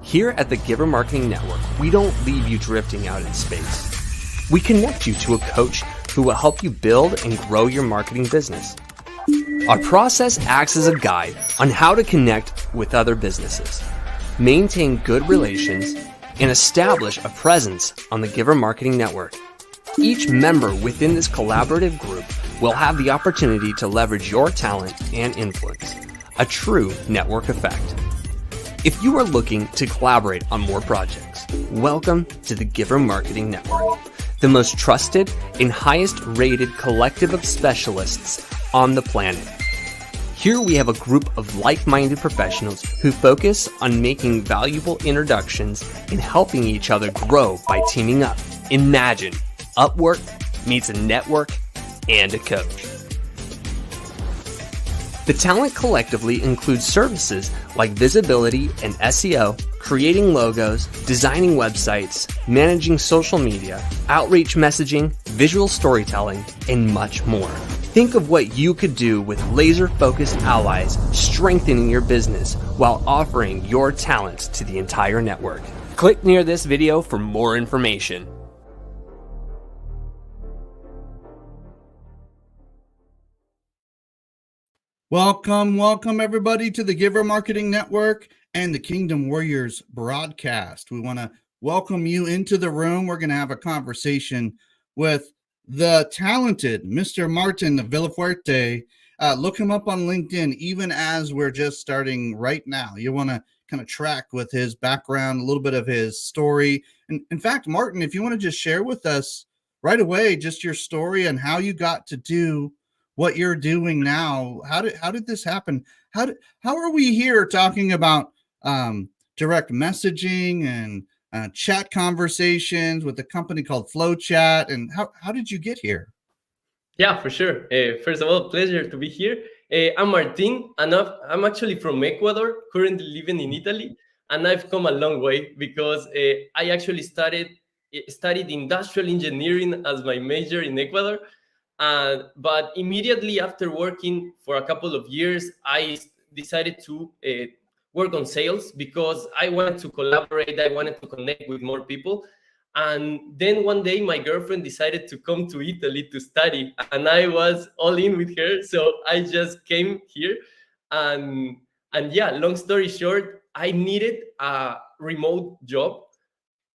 Here at the Giver Marketing Network, we don't leave you drifting out in space. We connect you to a coach who will help you build and grow your marketing business. Our process acts as a guide on how to connect with other businesses, maintain good relations, and establish a presence on the Giver Marketing Network. Each member within this collaborative group will have the opportunity to leverage your talent and influence, a true network effect. If you are looking to collaborate on more projects, welcome to the Giver Marketing Network, the most trusted and highest rated collective of specialists on the planet. Here we have a group of like-minded professionals who focus on making valuable introductions and helping each other grow by teaming up. Imagine Upwork meets a network and a coach. The talent collectively includes services like visibility and SEO, creating logos, designing websites, managing social media, outreach messaging, visual storytelling, and much more. Think of what you could do with laser-focused allies strengthening your business while offering your talents to the entire network. Click near this video for more information. Welcome everybody to the Giver Marketing Network and the Kingdom Warriors broadcast. We want to welcome you into the room. We're going to have a conversation with the talented Mr. Martin Villafuerte. Look him up on LinkedIn, even as we're just starting right now. You want to kind of track with his background, a little bit of his story. And in fact, Martin, if you want to just share with us right away, just your story and how you got to do what you're doing now. How did this happen? How are we here talking about direct messaging and chat conversations with a company called Flowchat? And how did you get here? Yeah, for sure. First of all, pleasure to be here. I'm Martin, and I'm actually from Ecuador, currently living in Italy, and I've come a long way because I actually studied industrial engineering as my major in Ecuador. But immediately after working for a couple of years, I decided to work on sales because I wanted to collaborate. I wanted to connect with more people. And then one day my girlfriend decided to come to Italy to study, and I was all in with her. So I just came here. And yeah, long story short, I needed a remote job.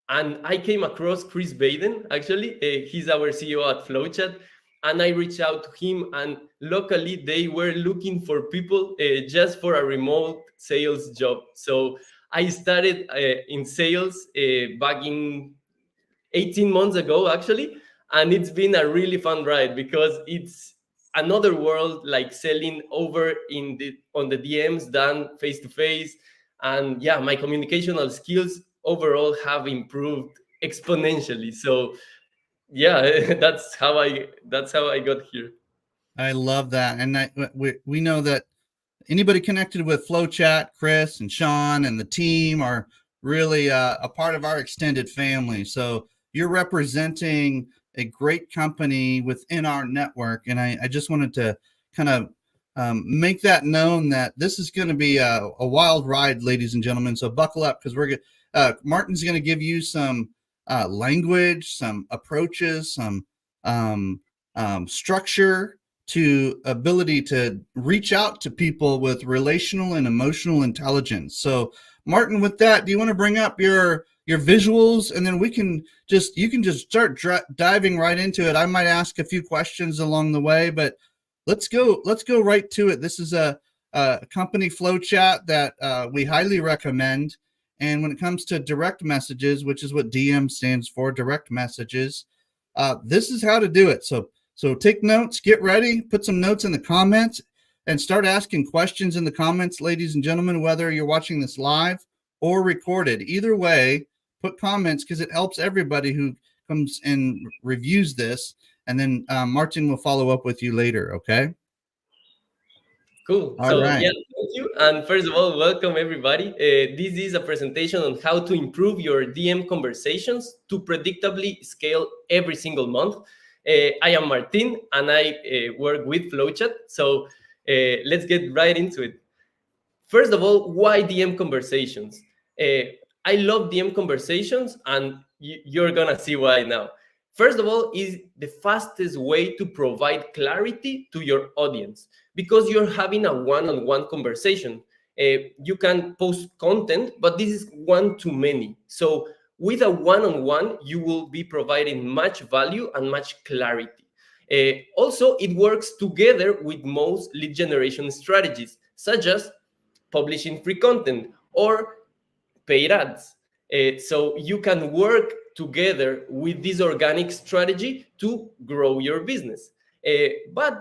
And I came across Chris Baden, actually. He's our CEO at Flowchat. And I reached out to him, and luckily they were looking for people just for a remote sales job. So I started in sales back in 18 months ago, actually. And it's been a really fun ride because it's another world, like selling over on the DMs than face to face. And yeah, my communicational skills overall have improved exponentially. So yeah, that's how I got here. I love that. And we know that anybody connected with Flowchat, Chris and Sean and the team are really a part of our extended family. So you're representing a great company within our network. And I just wanted to kind of make that known that this is going to be a wild ride, ladies and gentlemen. So buckle up, because Martin's going to give you some language, some approaches, some structure to ability to reach out to people with relational and emotional intelligence. So Martin, with that, do you want to bring up your visuals, and then you can just start diving right into it. I might ask a few questions along the way, but let's go right to it. This is a company, Flowchat, that we highly recommend. And when it comes to direct messages, which is what DM stands for, direct messages, this is how to do it. So take notes, get ready, put some notes in the comments, and start asking questions in the comments, ladies and gentlemen, whether you're watching this live or recorded. Either way, put comments, because it helps everybody who comes and reviews this. And then Martin will follow up with you later, okay? Cool. All So right. yeah, thank you. And first of all, welcome everybody. This is a presentation on how to improve your DM conversations to predictably scale every single month. I am Martin, and I work with Flowchat. So let's get right into it. First of all, why DM conversations? I love DM conversations, and you're gonna see why now. First of all, is the fastest way to provide clarity to your audience because you're having a one-on-one conversation. You can post content, but this is one too many. So with a one-on-one, you will be providing much value and much clarity. Also, it works together with most lead generation strategies, such as publishing free content or paid ads. So you can work together with this organic strategy to grow your business. But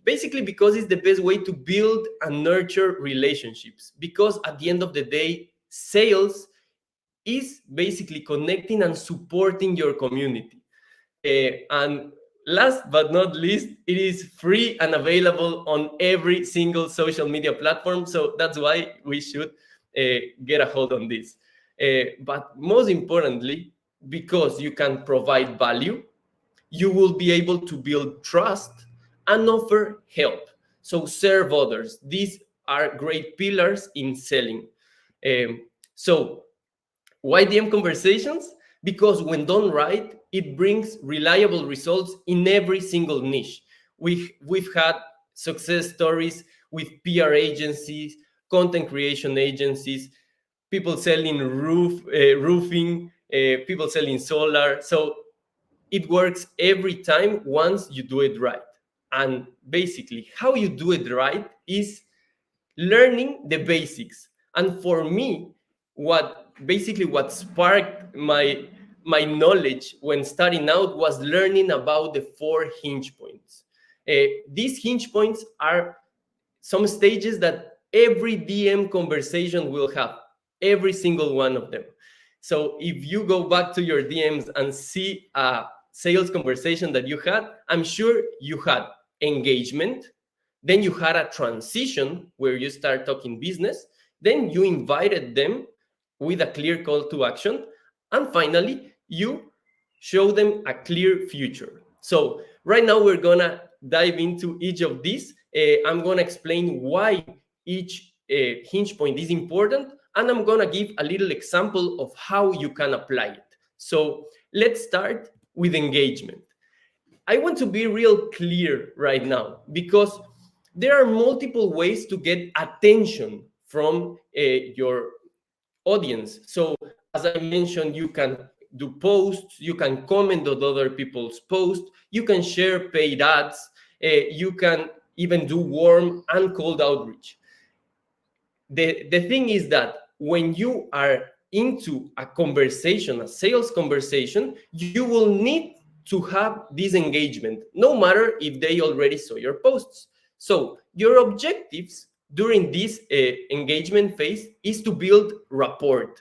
basically, because it's the best way to build and nurture relationships, because at the end of the day, sales is basically connecting and supporting your community. And last but not least, it is free and available on every single social media platform. So that's why we should get a hold on this. But most importantly, because you can provide value, you will be able to build trust and offer help. So serve others. These are great pillars in selling. So why DM conversations? Because when done right, it brings reliable results in every single niche. We've had success stories with PR agencies, content creation agencies, people selling roofing, people selling solar. So it works every time once you do it right. And basically, how you do it right is learning the basics. And for me, what sparked my knowledge when starting out was learning about the 4 hinge points. These hinge points are some stages that every DM conversation will have, every single one of them. So if you go back to your DMs and see a sales conversation that you had, I'm sure you had engagement, then you had a transition where you start talking business, then you invited them with a clear call to action, and finally you show them a clear future. So right now we're gonna dive into each of these. I'm gonna explain why each hinge point is important, and I'm gonna give a little example of how you can apply it. So let's start with engagement. I want to be real clear right now because there are multiple ways to get attention from your audience. So as I mentioned, you can do posts, you can comment on other people's posts, you can share paid ads, you can even do warm and cold outreach. The thing is that when you are into a conversation, a sales conversation, you will need to have this engagement, no matter if they already saw your posts. So your objectives during this engagement phase is to build rapport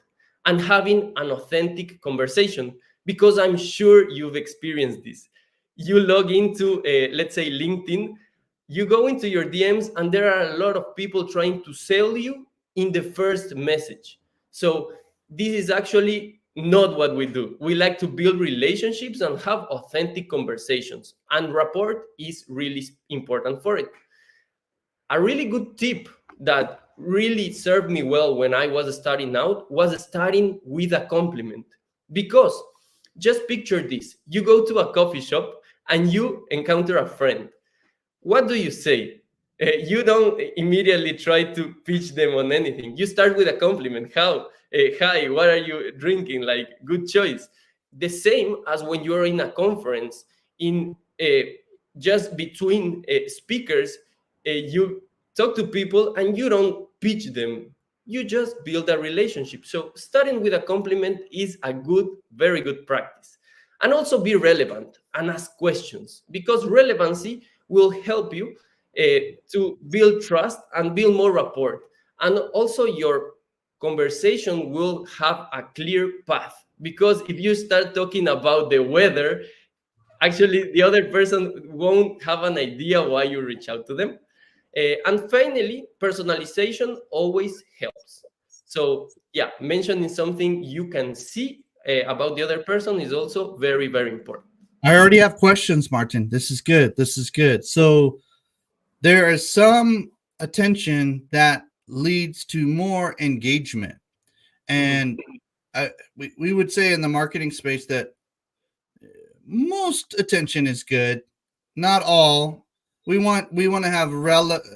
and having an authentic conversation, because I'm sure you've experienced this. You log into, let's say, LinkedIn, you go into your DMs, and there are a lot of people trying to sell you in the first message. So this is actually not what we do. We like to build relationships and have authentic conversations, and rapport is really important for it. A really good tip that really served me well when I was starting out was starting with a compliment. Because just picture this: you go to a coffee shop and you encounter a friend. What do you say? You don't immediately try to pitch them on anything. You start with a compliment. How? Hi, what are you drinking? Like, good choice. The same as when you're in a conference, in just between speakers, you talk to people and you don't pitch them. You just build a relationship. So starting with a compliment is a good, very good practice. And also be relevant and ask questions, because relevancy will help you to build trust and build more rapport. And also your conversation will have a clear path, because if you start talking about the weather, actually the other person won't have an idea why you reach out to them. And finally, personalization always helps. So yeah, mentioning something you can see about the other person is also very, very important. I already have questions, Martin. This is good. This is good. So there is some attention that leads to more engagement. And we would say in the marketing space that most attention is good, not all. We want to have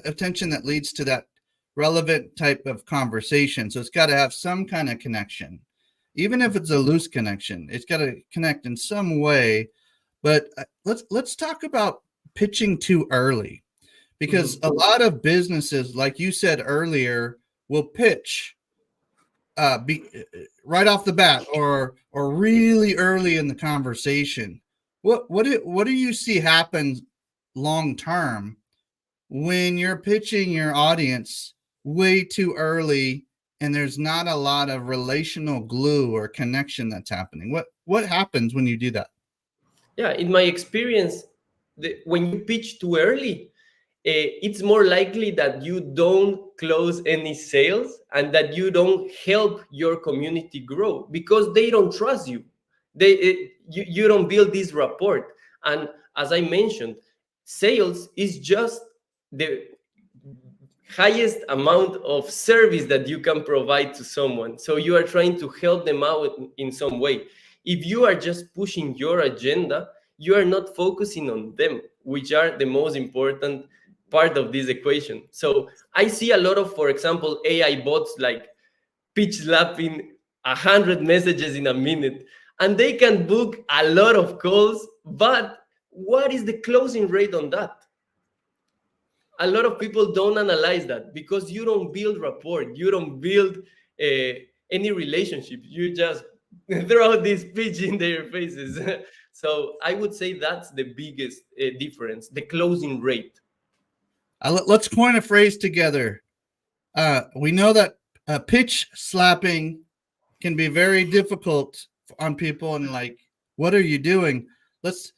attention that leads to that relevant type of conversation. So it's got to have some kind of connection, even if it's a loose connection. It's got to connect in some way. But let's talk about pitching too early, because a lot of businesses, like you said earlier, will pitch right off the bat or really early in the conversation. What do you see happen long term when you're pitching your audience way too early and there's not a lot of relational glue or connection that's happening? What happens when you do that? Yeah, in my experience, when you pitch too early, it's more likely that you don't close any sales and that you don't help your community grow because they don't trust you. You don't build this rapport. And as I mentioned, sales is just the highest amount of service that you can provide to someone. So you are trying to help them out in some way. If you are just pushing your agenda, you are not focusing on them, which are the most important part of this equation. So I see a lot of, for example, AI bots like pitch slapping 100 messages in a minute, and they can book a lot of calls, but what is the closing rate on that? A lot of people don't analyze that because you don't build rapport, you don't build any relationship, you just throw this pitch in their faces. So I would say that's the biggest difference, the closing rate. Let's coin a phrase together. We know that pitch slapping can be very difficult on people, and like, what are you doing? Let's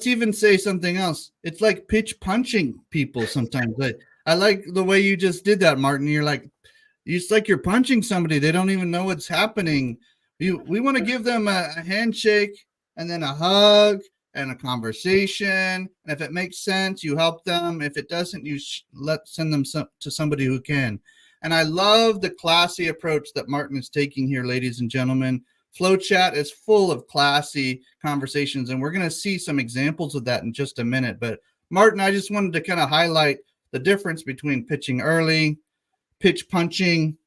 even say something else. It's like pitch punching people sometimes. I like the way you just did that, Martin. It's like you're punching somebody. They don't even know what's happening. We want to give them a handshake and then a hug and a conversation. And if it makes sense, you help them. If it doesn't, you send them to somebody who can. And I love the classy approach that Martin is taking here, ladies and gentlemen. Flowchat is full of classy conversations, and we're going to see some examples of that in just a minute. But Martin, I just wanted to kind of highlight the difference between pitching early, pitch punching,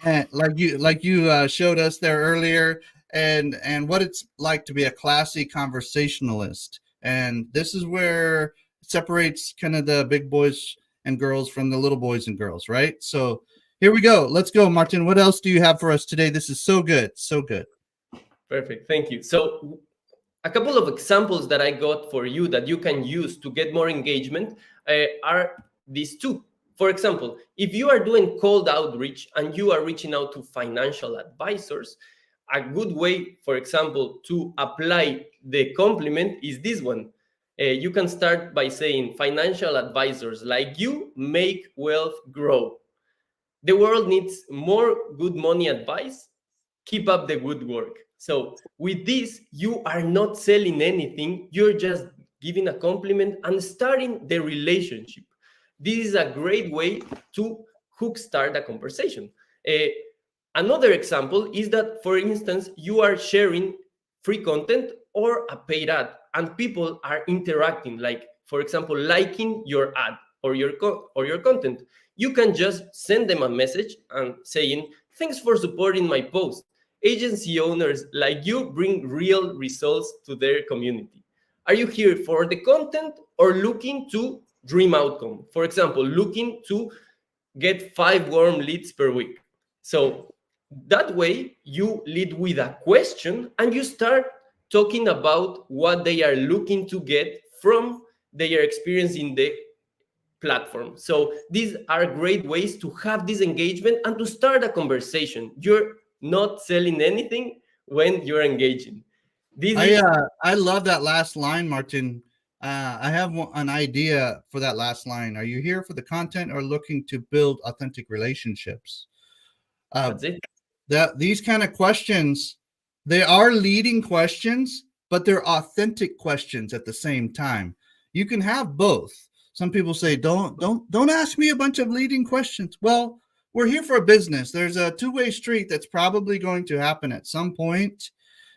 and like you showed us there earlier, and what it's like to be a classy conversationalist. And this is where it separates kind of the big boys and girls from the little boys and girls, right? So here we go. Let's go, Martin. What else do you have for us today? This is so good. So good. Perfect. Thank you. So a couple of examples that I got for you that you can use to get more engagement are these two. For example, if you are doing cold outreach and you are reaching out to financial advisors, a good way, for example, to apply the compliment is this one. You can start by saying, financial advisors like you make wealth grow. The world needs more good money advice. Keep up the good work. So with this, you are not selling anything. You're just giving a compliment and starting the relationship. This is a great way to start a conversation. Another example is that, for instance, you are sharing free content or a paid ad, and people are interacting, like, for example, liking your ad or your content. You can just send them a message and saying, thanks for supporting my post. Agency owners like you bring real results to their community. Are you here for the content or looking to dream outcome? For example, looking to get 5 warm leads per week. So that way you lead with a question and you start talking about what they are looking to get from their experience in the platform. So these are great ways to have this engagement and to start a conversation. You're not selling anything when you're engaging. I love that last line, Martin. I have an idea for that last line. Are you here for the content or looking to build authentic relationships? That's it. These kind of questions, they are leading questions, but they're authentic questions at the same time. You can have both. Some people say, don't ask me a bunch of leading questions. Well, we're here for a business. There's a two-way street that's probably going to happen at some point.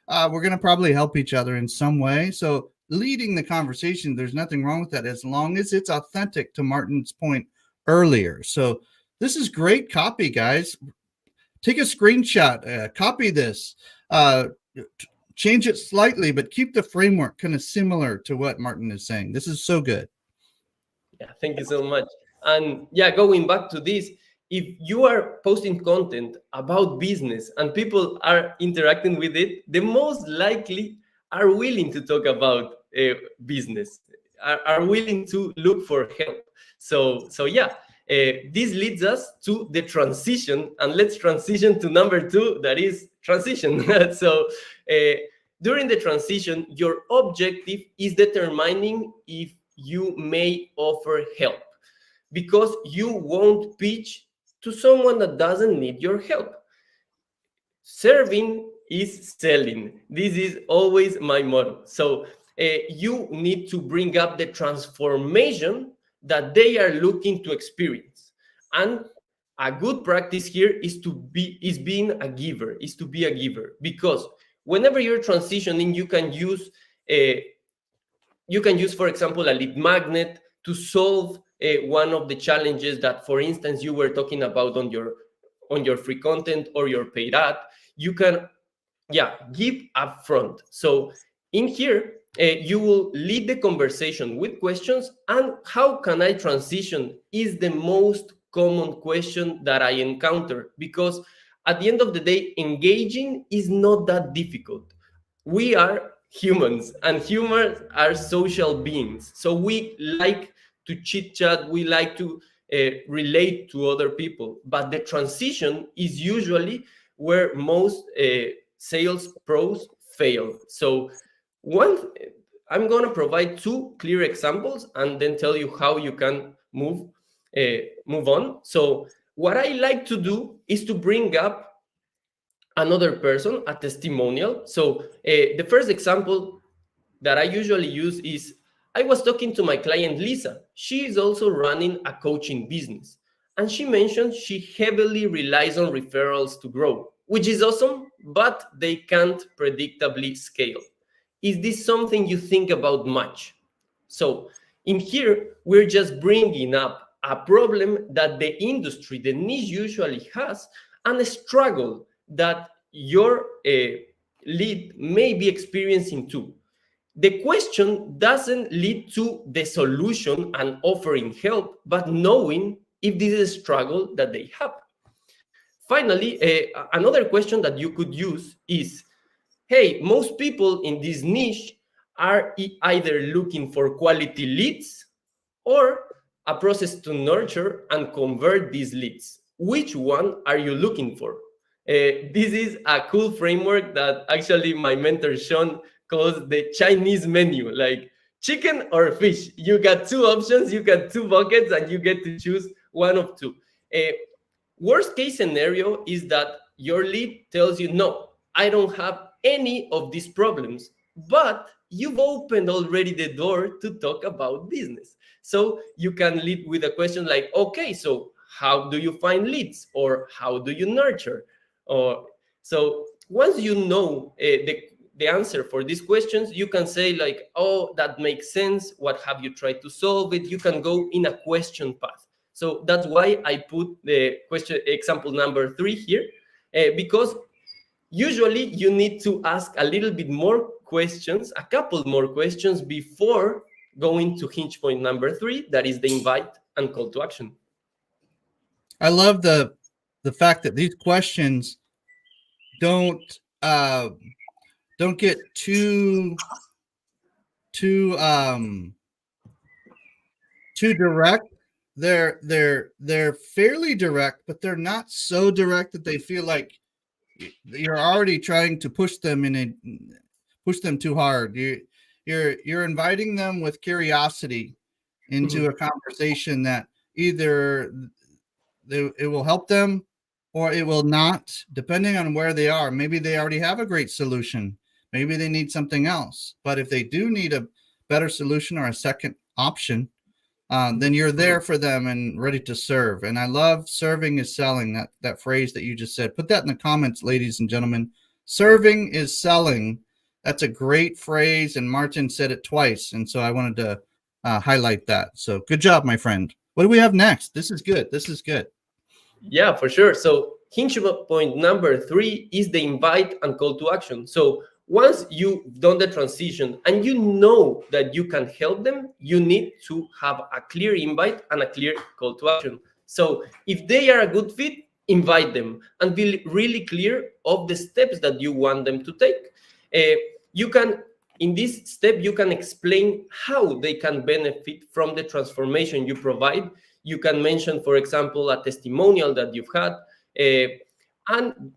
We're going to probably help each other in some way. So leading the conversation, there's nothing wrong with that as long as it's authentic, to Martin's point earlier. So this is great copy, guys. Take a screenshot, copy this, change it slightly, but keep the framework kind of similar to what Martin is saying. This is so good. Yeah, thank you so much. And yeah, going back to this, if you are posting content about business and people are interacting with it, the most likely are willing to talk about business, are willing to look for help. So yeah, this leads us to the transition, and let's transition to number 2, that is transition. So during the transition, your objective is determining if you may offer help, because you won't pitch to someone that doesn't need your help. Serving is selling. This is always my motto. So you need to bring up the transformation that they are looking to experience. And a good practice here is to be a giver, because whenever you're transitioning, you can use for example, a lead magnet to solve one of the challenges that, for instance, you were talking about on your free content or your paid ad. You can give upfront. So in here, you will lead the conversation with questions. And how can I transition is the most common question that I encounter, because at the end of the day, engaging is not that difficult. We are humans, and humans are social beings. So we like to chit chat, we like to relate to other people. But the transition is usually where most sales pros fail. So I'm going to provide 2 clear examples and then tell you how you can move on. So what I like to do is to bring up another person, a testimonial. So the first example that I usually use is, I was talking to my client Lisa. She is also running a coaching business, and she mentioned she heavily relies on referrals to grow, which is awesome, but they can't predictably scale. Is this something you think about much? So in here, we're just bringing up a problem that the industry, the niche, usually has, and a struggle that your lead may be experiencing too. The question doesn't lead to the solution and offering help, but knowing if this is a struggle that they have. Finally, another question that you could use is, hey, most people in this niche are either looking for quality leads or a process to nurture and convert these leads. Which one are you looking for? This is a cool framework that actually my mentor Sean calls the Chinese menu, like chicken or fish. You got 2 options, you got 2 buckets, and you get to choose one of 2. Worst case scenario is that your lead tells you, no, I don't have any of these problems, but you've opened already the door to talk about business. So you can lead with a question like, okay, so how do you find leads, or how do you nurture? Or so once you know the answer for these questions, you can say like, oh, that makes sense. What have you tried to solve it? You can go in a question path. So that's why I put the question example number 3 here, because usually you need to ask a little bit more questions, a couple more questions before going to hinge point number 3, that is the invite and call to action. I love the fact that these questions don't get too direct. They're fairly direct, but they're not so direct that they feel like you're already trying to push them too hard. You're inviting them with curiosity into a conversation that either it will help them or it will not, depending on where they are. Maybe they already have a great solution. Maybe they need something else. But if they do need a better solution or a second option, then you're there for them and ready to serve. And I love serving is selling, that phrase that you just said. Put that in the comments, ladies and gentlemen. Serving is selling. That's a great phrase, and Martin said it twice, and so I wanted to highlight that. So good job, my friend. What do we have next? This is good. This is good. Yeah, for sure. So hinge point number 3 is the invite and call to action. So once you've done the transition and you know that you can help them, you need to have a clear invite and a clear call to action. So if they are a good fit, invite them and be really clear of the steps that you want them to take. You can, in this step, you can explain how they can benefit from the transformation you provide. You can mention, for example, a testimonial that you've had, and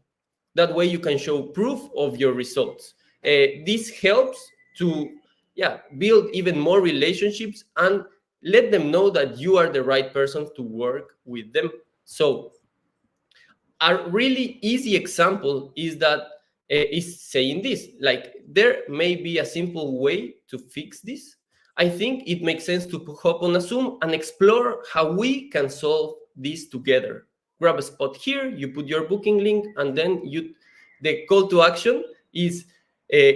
that way you can show proof of your results. This helps to build even more relationships and let them know that you are the right person to work with them. So a really easy example is that is saying this, like, there may be a simple way to fix this. I think it makes sense to hop on a Zoom and explore how we can solve this together. Grab a spot here, you put your booking link, and then the call to action is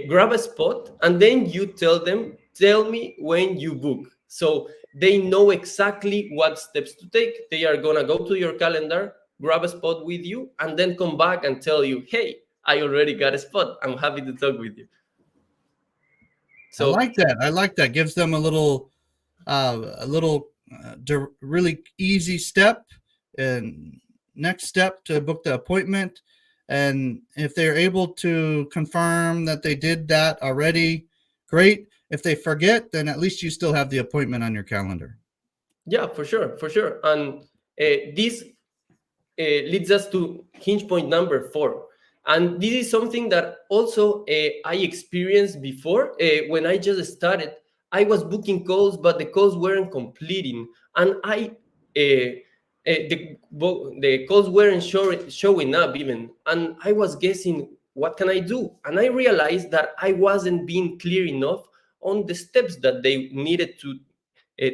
grab a spot, and then you tell them, tell me when you book. So they know exactly what steps to take. They are gonna go to your calendar, grab a spot with you, and then come back and tell you, hey, I already got a spot. I'm happy to talk with you. So I like that. I like that. Gives them a little really easy step and next step to book the appointment. And if they're able to confirm that they did that already, great. If they forget, then at least you still have the appointment on your calendar. Yeah, for sure, for sure. And this leads us to hinge point number 4. And this is something that also I experienced before. When I just started, I was booking calls, but the calls weren't completing. And the calls weren't showing up even. And I was guessing, what can I do? And I realized that I wasn't being clear enough on the steps that they needed to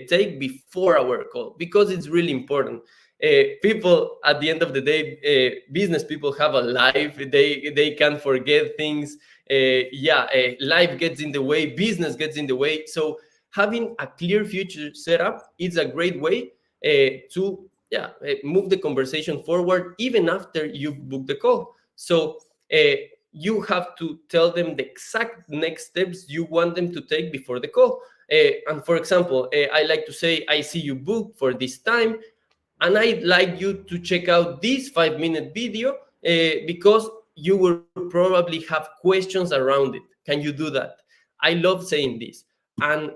take before our call, because it's really important. People at the end of the day, business people have a life. They can forget things. Life gets in the way, business gets in the way. So having a clear future setup is a great way to move the conversation forward even after you've booked the call. So you have to tell them the exact next steps you want them to take before the call. And for example, I like to say, I see you booked for this time, and I'd like you to check out this 5-minute video because you will probably have questions around it. Can you do that? I love saying this. And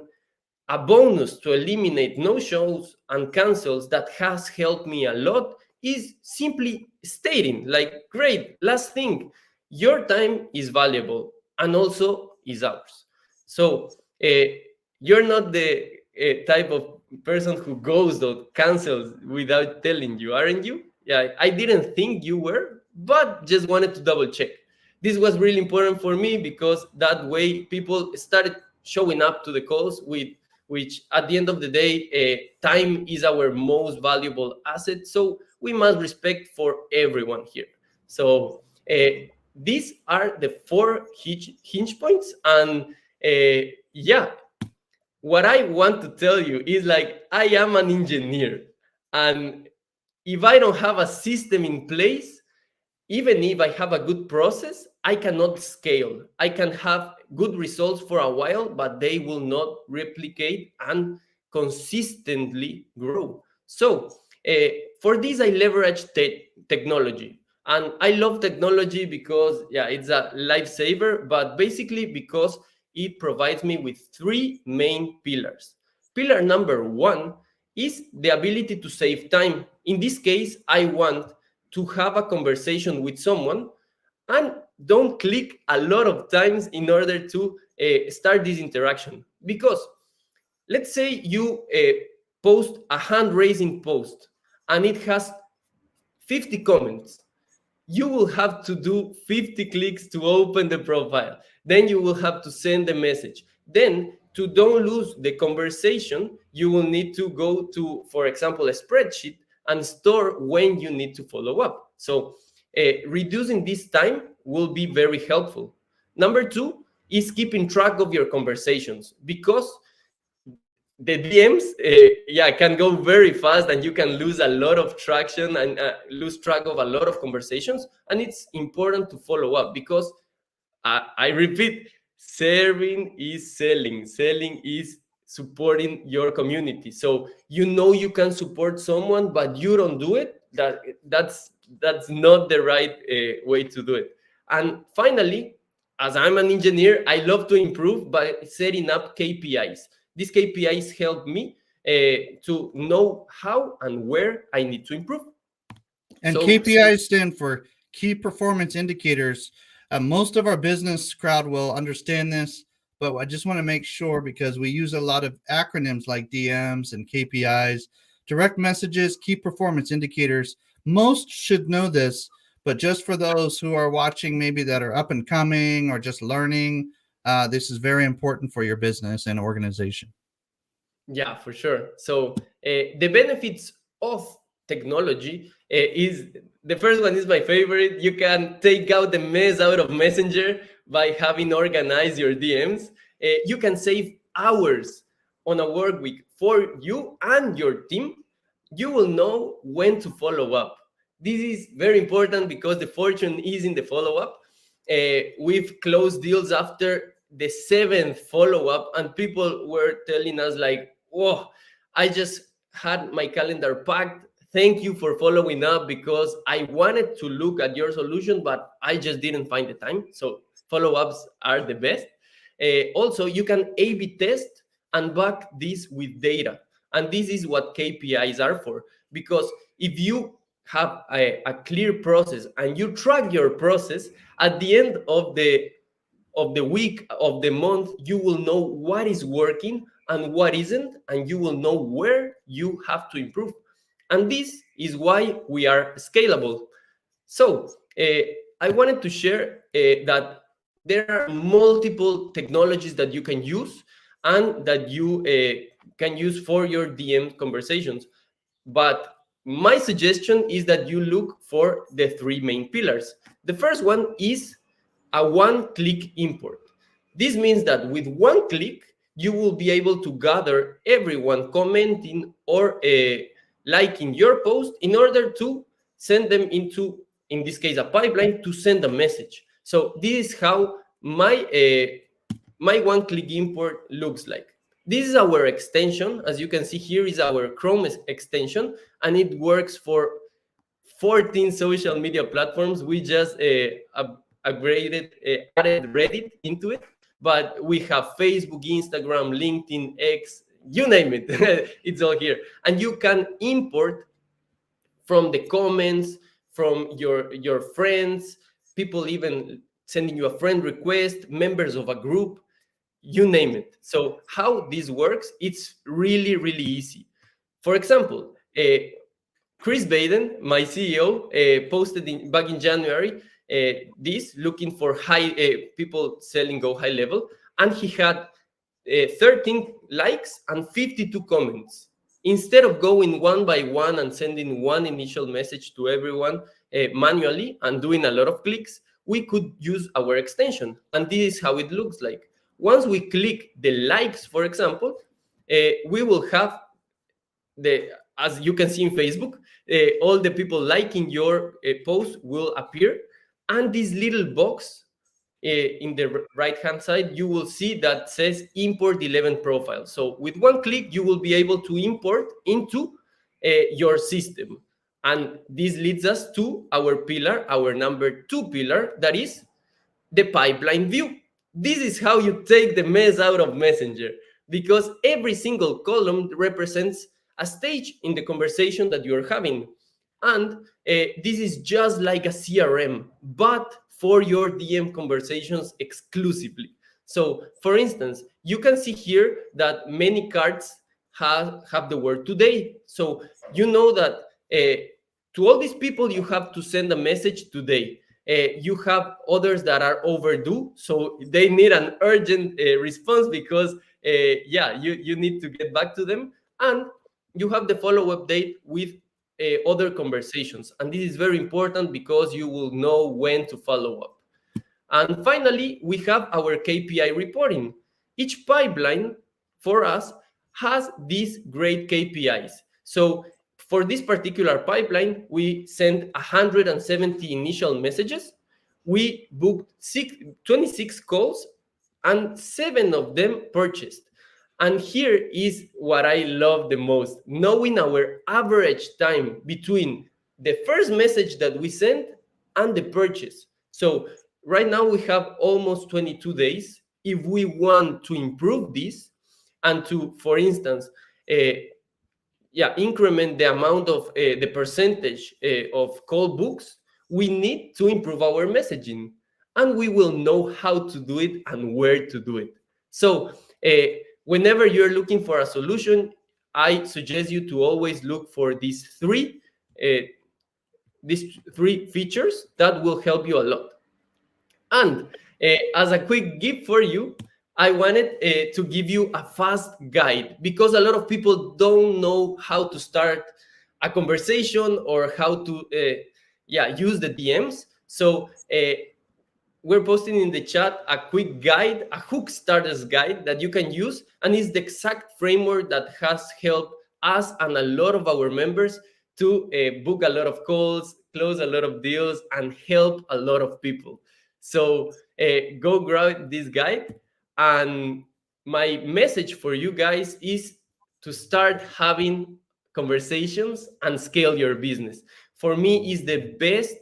a bonus to eliminate no-shows and cancels that has helped me a lot is simply stating, like, great, last thing, your time is valuable and also is ours. So you're not the type of person who goes or cancels without telling you, aren't you? Yeah, I didn't think you were, but just wanted to double check. This was really important for me because that way people started showing up to the calls, which at the end of the day, time is our most valuable asset. So we must respect for everyone here. So these are the 4 hinge points. And what I want to tell you is, like, I am an engineer, and if I don't have a system in place, even if I have a good process, I cannot scale. I can have good results for a while, but they will not replicate and consistently grow. So for this, I leverage technology. And I love technology because, it's a lifesaver, but basically because it provides me with 3 main pillars. Pillar number 1 is the ability to save time. In this case, I want to have a conversation with someone and don't click a lot of times in order to start this interaction. Because let's say you post a hand-raising post and it has 50 comments. You will have to do 50 clicks to open the profile. Then you will have to send the message. Then to don't lose the conversation, you will need to go to, for example, a spreadsheet and store when you need to follow up. So reducing this time will be very helpful. Number two is keeping track of your conversations, because the DMs, can go very fast, and you can lose a lot of traction and lose track of a lot of conversations. And it's important to follow up, because I repeat, serving is selling. Selling is supporting your community. So you can support someone, but you don't do it. That's not the right way to do it. And finally, as I'm an engineer, I love to improve by setting up KPIs. These KPIs help me to know how and where I need to improve. And KPIs stand for key performance indicators. Most of our business crowd will understand this, but I just want to make sure, because we use a lot of acronyms like DMs and KPIs, direct messages, key performance indicators. Most should know this, but just for those who are watching, maybe that are up and coming or just learning, this is very important for your business and organization. Yeah, for sure. So the benefits of technology is, the first one is my favorite. You can take out the mess out of Messenger by having organized your DMs. You can save hours on a work week for you and your team. You will know when to follow up. This is very important, because the fortune is in the follow-up. We've closed deals after the 7th follow-up, and people were telling us like, "Whoa, I just had my calendar packed. Thank you for following up, because I wanted to look at your solution, but I just didn't find the time." So follow-ups are the best. Also, you can A/B test and back this with data. And this is what KPIs are for, because if you have a clear process and you track your process, at the end of the week, of the month, you will know what is working and what isn't, and you will know where you have to improve. And this is why we are scalable. So I wanted to share that there are multiple technologies that you can use and that you can use for your DM conversations. But my suggestion is that you look for the 3 main pillars. The first one is a one-click import. This means that with one click, you will be able to gather everyone commenting or liking your post in order to send them into, in this case, a pipeline to send a message. So this is how my one-click import looks like. This is our extension. As you can see here is our Chrome extension, and it works for 14 social media platforms. We just added Reddit into it, but we have Facebook, Instagram, LinkedIn, X, you name it. It's all here. And you can import from the comments, from your friends, people even sending you a friend request, members of a group, you name it. So how this works, it's really, really easy. For example, Chris Baden, my CEO, posted back in January this, looking for people selling Go high level, and he had 13 likes and 52 comments. Instead of going one by one and sending one initial message to everyone manually and doing a lot of clicks, we could use our extension. And this is how it looks like. Once we click the likes, for example, we will have as you can see in Facebook, all the people liking your post will appear. And this little box in the right-hand side, you will see that says import 11 profiles. So with one click, you will be able to import into your system. And this leads us to our pillar, our number 2 pillar, that is the pipeline view. This is how you take the mess out of Messenger, because every single column represents a stage in the conversation that you're having. And this is just like a CRM, but for your DM conversations exclusively. So, for instance, you can see here that many cards have the word today. So you know that to all these people, you have to send a message today. You have others that are overdue, so they need an urgent response because you need to get back to them. And you have the follow-up date with other conversations, and this is very important because you will know when to follow up. And finally, we have our KPI reporting. Each pipeline for us has these great KPIs. So for this particular pipeline, we sent 170 initial messages. We booked 26 calls, and 7 of them purchased. And here is what I love the most, knowing our average time between the first message that we sent and the purchase. So right now we have almost 22 days. If we want to improve this and to, for instance, increment the amount of the percentage of call books, we need to improve our messaging, and we will know how to do it and where to do it. So whenever you're looking for a solution, I suggest you to always look for these three features that will help you a lot. And as a quick gift for you, I wanted to give you a fast guide, because a lot of people don't know how to start a conversation or how to use the DMs. So we're posting in the chat a quick guide, a hook starters guide that you can use, and it's the exact framework that has helped us and a lot of our members to book a lot of calls, close a lot of deals, and help a lot of people. So go grab this guide. And my message for you guys is to start having conversations and scale your business. For me, is the best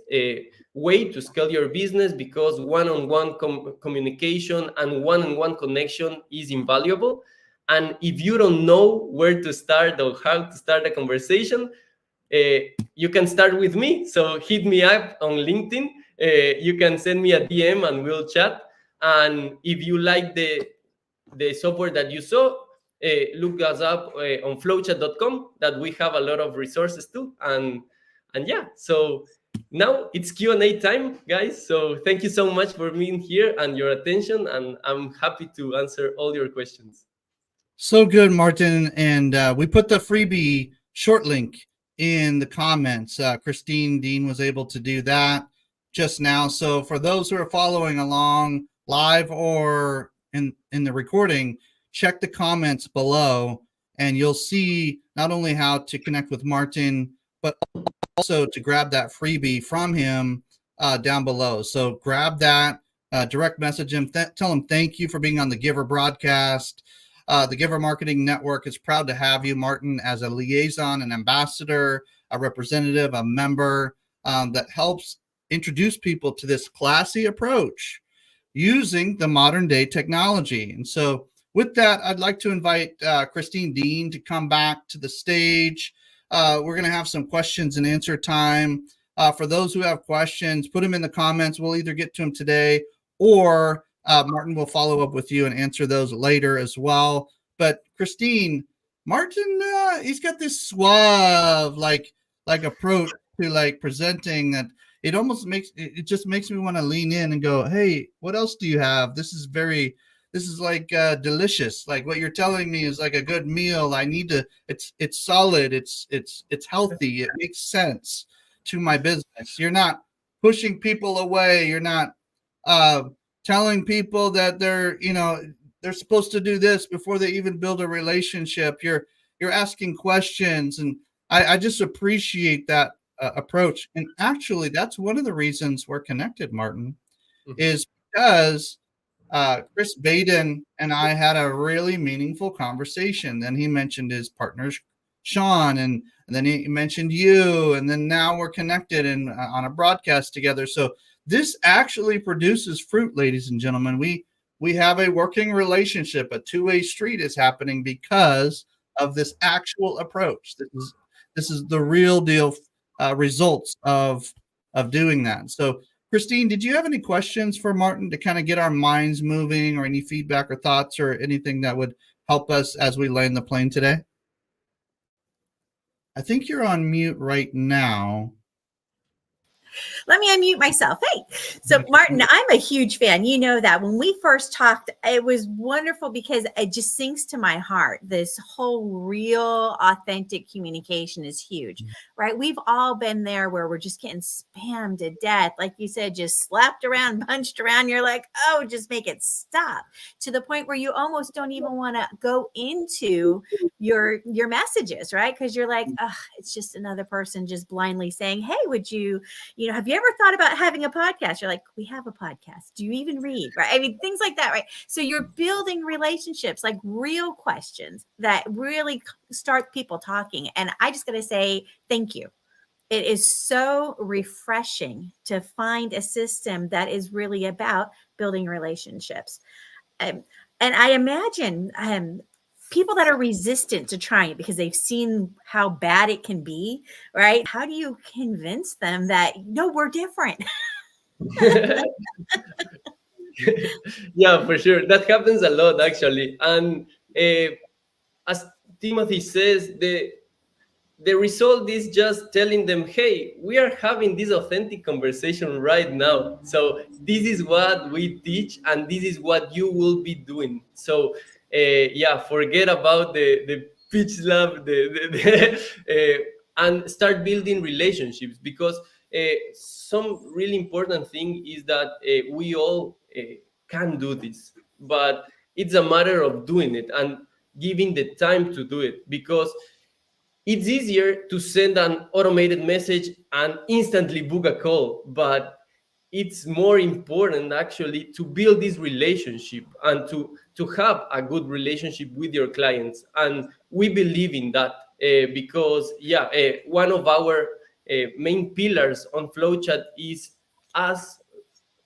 way to scale your business, because one-on-one communication and one-on-one connection is invaluable. And if you don't know where to start or how to start a conversation, you can start with me. So hit me up on LinkedIn. You can send me a DM and we'll chat. And if you like the software that you saw, look us up on flowchat.com, that we have a lot of resources too. And so now it's Q&A time, guys. So thank you so much for being here and your attention, and I'm happy to answer all your questions. So good, Martin. And we put the freebie short link in the comments. Christine Dean was able to do that just now. So for those who are following along live or in the recording, check the comments below and you'll see not only how to connect with Martin, but also to grab that freebie from him down below. So grab that, direct message him, tell him thank you for being on the Giver broadcast. The Giver Marketing Network is proud to have you, Martin, as a liaison, an ambassador, a representative, a member that helps introduce people to this classy approach using the modern day technology. And so with that, I'd like to invite Christine Dean to come back to the stage. We're going to have some questions and answer time. For those who have questions, put them in the comments. We'll either get to them today or Martin will follow up with you and answer those later as well. But Christine, Martin, he's got this suave like approach to like presenting that it just makes me want to lean in and go, hey, what else do you have? This is like delicious. Like what you're telling me is like a good meal. I need to, it's solid. It's healthy. It makes sense to my business. You're not pushing people away. You're not telling people that they're supposed to do this before they even build a relationship. You're asking questions, and I just appreciate that approach. And actually, that's one of the reasons we're connected, Martin, is because Chris Baden and I had a really meaningful conversation. Then he mentioned his partners, Sean, and then he mentioned you, and then now we're connected and on a broadcast together. So this actually produces fruit, ladies and gentlemen. We have a working relationship. A two-way street is happening because of this actual approach. This is the real deal results of doing that. So Christine, did you have any questions for Martin to kind of get our minds moving, or any feedback or thoughts or anything that would help us as we land the plane today? I think you're on mute right now. Let me unmute myself. Hey, so Martin, I'm a huge fan. You know that when we first talked, it was wonderful because it just sinks to my heart. This whole real, authentic communication is huge, right? We've all been there where we're just getting spammed to death. Like you said, just slapped around, punched around. You're like, oh, just make it stop, to the point where you almost don't even want to go into your messages, right? Because you're like, oh, it's just another person just blindly saying, hey, would you have you ever thought about having a podcast? You're like, we have a podcast. Do you even read? Right? I mean, things like that, right? So you're building relationships, like real questions that really start people talking. And I just got to say, thank you. It is so refreshing to find a system that is really about building relationships. And I imagine people that are resistant to trying it because they've seen how bad it can be, right? How do you convince them that, no, we're different? Yeah, for sure. That happens a lot, actually. And as Timothy says, the result is just telling them, hey, we are having this authentic conversation right now. So this is what we teach, and this is what you will be doing. So yeah, forget about the pitch lab, and start building relationships, because some really important thing is that we all can do this, but it's a matter of doing it and giving the time to do it, because it's easier to send an automated message and instantly book a call, but it's more important actually to build this relationship and to have a good relationship with your clients. And we believe in that because yeah, one of our main pillars on Flowchat is us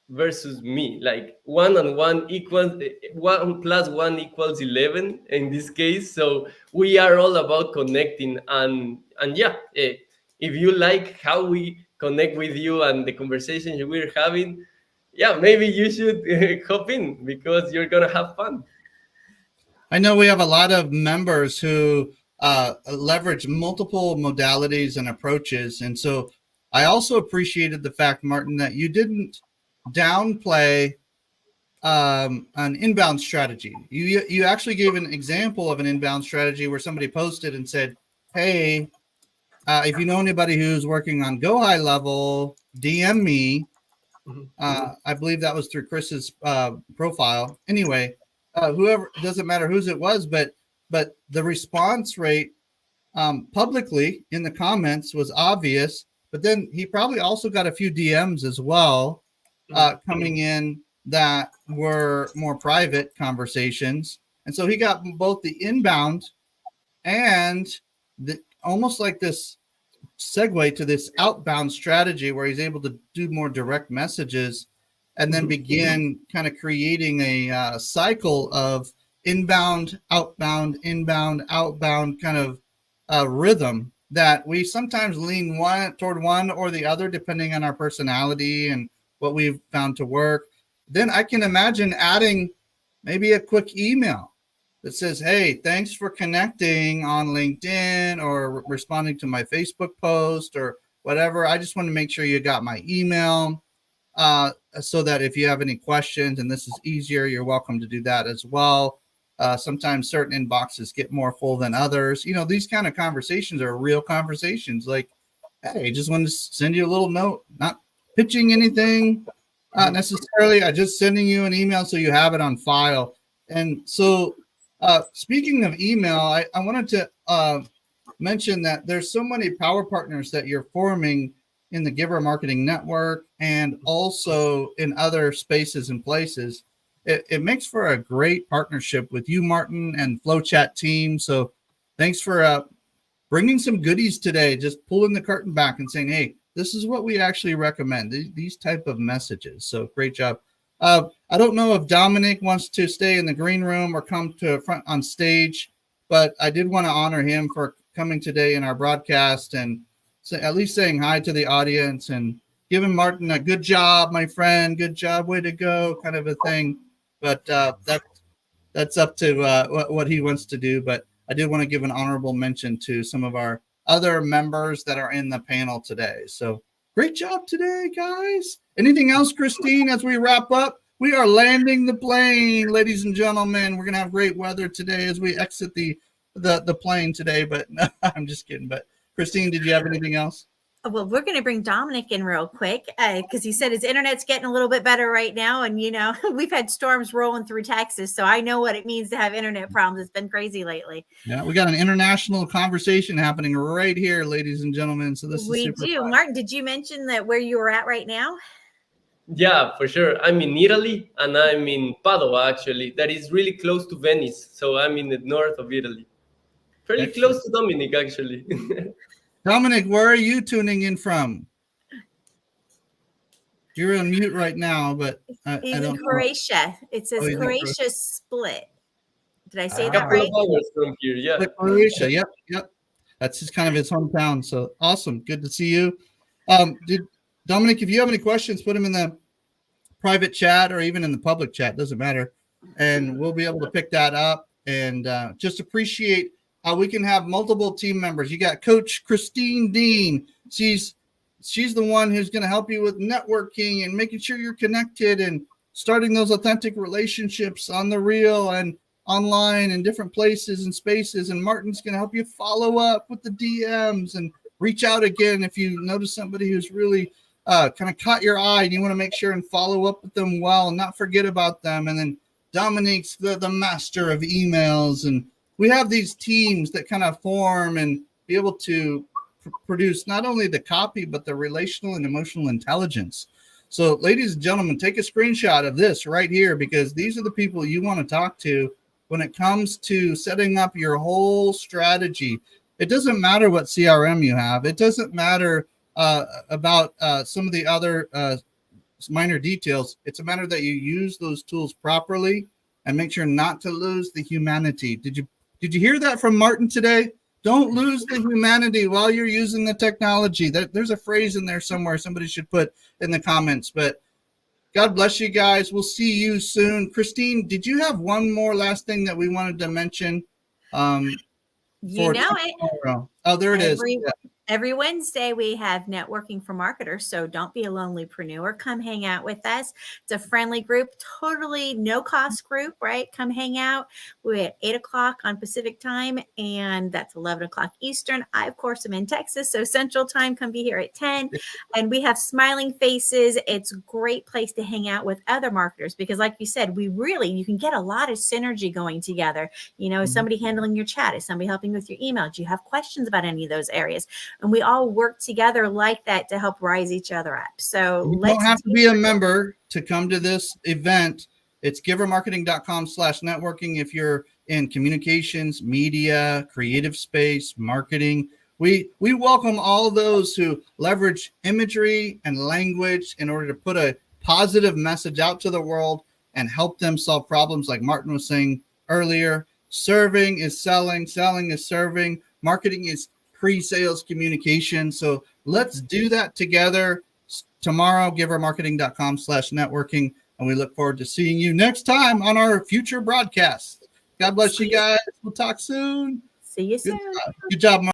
versus me, like one and one equals 1 plus 1 equals 11 in this case. So we are all about connecting, and yeah, if you like how we connect with you and the conversations we're having, yeah, maybe you should hop in, because you're gonna have fun. I know we have a lot of members who leverage multiple modalities and approaches. And so I also appreciated the fact, Martin, that you didn't downplay an inbound strategy. You actually gave an example of an inbound strategy where somebody posted and said, hey, if you know anybody who's working on Go High level, DM me. I believe that was through Chris's profile. Anyway, whoever, doesn't matter whose it was, but the response rate publicly in the comments was obvious. But then he probably also got a few DMs as well coming in that were more private conversations. And so he got both the inbound and almost like this segue to this outbound strategy where he's able to do more direct messages and then begin kind of creating a cycle of inbound, outbound kind of rhythm that we sometimes lean toward one or the other, depending on our personality and what we've found to work. Then I can imagine adding maybe a quick email that says, hey, thanks for connecting on LinkedIn or responding to my Facebook post or whatever. I just want to make sure you got my email so that if you have any questions and this is easier, you're welcome to do that as well. Sometimes certain inboxes get more full than others. You know, these kind of conversations are real conversations. Like, hey, just want to send you a little note, not pitching anything necessarily. I just sending you an email so you have it on file. And so speaking of email, I wanted to mention that there's so many power partners that you're forming in the Giver Marketing Network and also in other spaces and places. It makes for a great partnership with you, Martin, and Flowchat team. So thanks for bringing some goodies today, just pulling the curtain back and saying, hey, this is what we actually recommend, these type of messages. So great job. I don't know if Dominic wants to stay in the green room or come to front on stage, but I did want to honor him for coming today in our broadcast and at least saying hi to the audience and giving Martin a good job, my friend, good job, way to go, kind of a thing. But that's up to what he wants to do. But I did want to give an honorable mention to some of our other members that are in the panel today. So Great job today, guys. Anything else, Christine, as we wrap up? We are landing the plane, ladies and gentlemen. We're going to have great weather today as we exit the plane today, but no, I'm just kidding. But Christine, did you have anything else? Well, we're going to bring Dominic in real quick because he said his internet's getting a little bit better right now. And, we've had storms rolling through Texas, so I know what it means to have internet problems. It's been crazy lately. Yeah, we got an international conversation happening right here, ladies and gentlemen. So this is super fun. Martin, did you mention that where you were at right now? Yeah, for sure. I'm in Italy and I'm in Padua, actually. That is really close to Venice. So I'm in the north of Italy. Fairly close to Dominic, actually. Dominic, where are you tuning in from? You're on mute right now, but I don't know. Croatia. It says Croatia split. Did I say that couple right? of hours from here, yeah. Croatia, yep. That's just kind of his hometown. So awesome. Good to see you. Dominic, if you have any questions, put them in the private chat or even in the public chat. Doesn't matter. And we'll be able to pick that up and just appreciate how we can have multiple team members. You got Coach Christine Dean. She's the one who's going to help you with networking and making sure you're connected and starting those authentic relationships on the real and online and different places and spaces. And Martin's going to help you follow up with the DMs and reach out again if you notice somebody who's really kind of caught your eye and you want to make sure and follow up with them well and not forget about them. And then Dominique's the master of emails, and we have these teams that kind of form and be able to produce not only the copy, but the relational and emotional intelligence. So ladies and gentlemen, take a screenshot of this right here, because these are the people you want to talk to when it comes to setting up your whole strategy. It doesn't matter what CRM you have. It doesn't matter about some of the other minor details. It's a matter that you use those tools properly and make sure not to lose the humanity. Did you hear that from Martin today? Don't lose the humanity while you're using the technology. There's a phrase in there somewhere somebody should put in the comments. But God bless you guys. We'll see you soon. Christine, did you have one more last thing that we wanted to mention? You know it. Oh, there it is. Every Wednesday, we have Networking for Marketers. So don't be a lonelypreneur. Come hang out with us. It's a friendly group, totally no cost group, right? Come hang out. We're at 8 o'clock on Pacific time, and that's 11 o'clock Eastern. I, of course, am in Texas, so Central time. Come be here at 10. And we have smiling faces. It's a great place to hang out with other marketers because, like you said, you can get a lot of synergy going together. Is somebody handling your chat? Is somebody helping with your email? Do you have questions about any of those areas? And we all work together like that to help rise each other up. So you don't have to be a member to come to this event. It's givermarketing.com/networking. If you're in communications, media, creative space, marketing, we welcome all those who leverage imagery and language in order to put a positive message out to the world and help them solve problems like Martin was saying earlier. Serving is selling, selling is serving, marketing is pre-sales communication. So let's do that together tomorrow. givermarketing.com/networking. And we look forward to seeing you next time on our future broadcasts. God bless you guys. We'll talk soon. See you soon. Good job, Mark.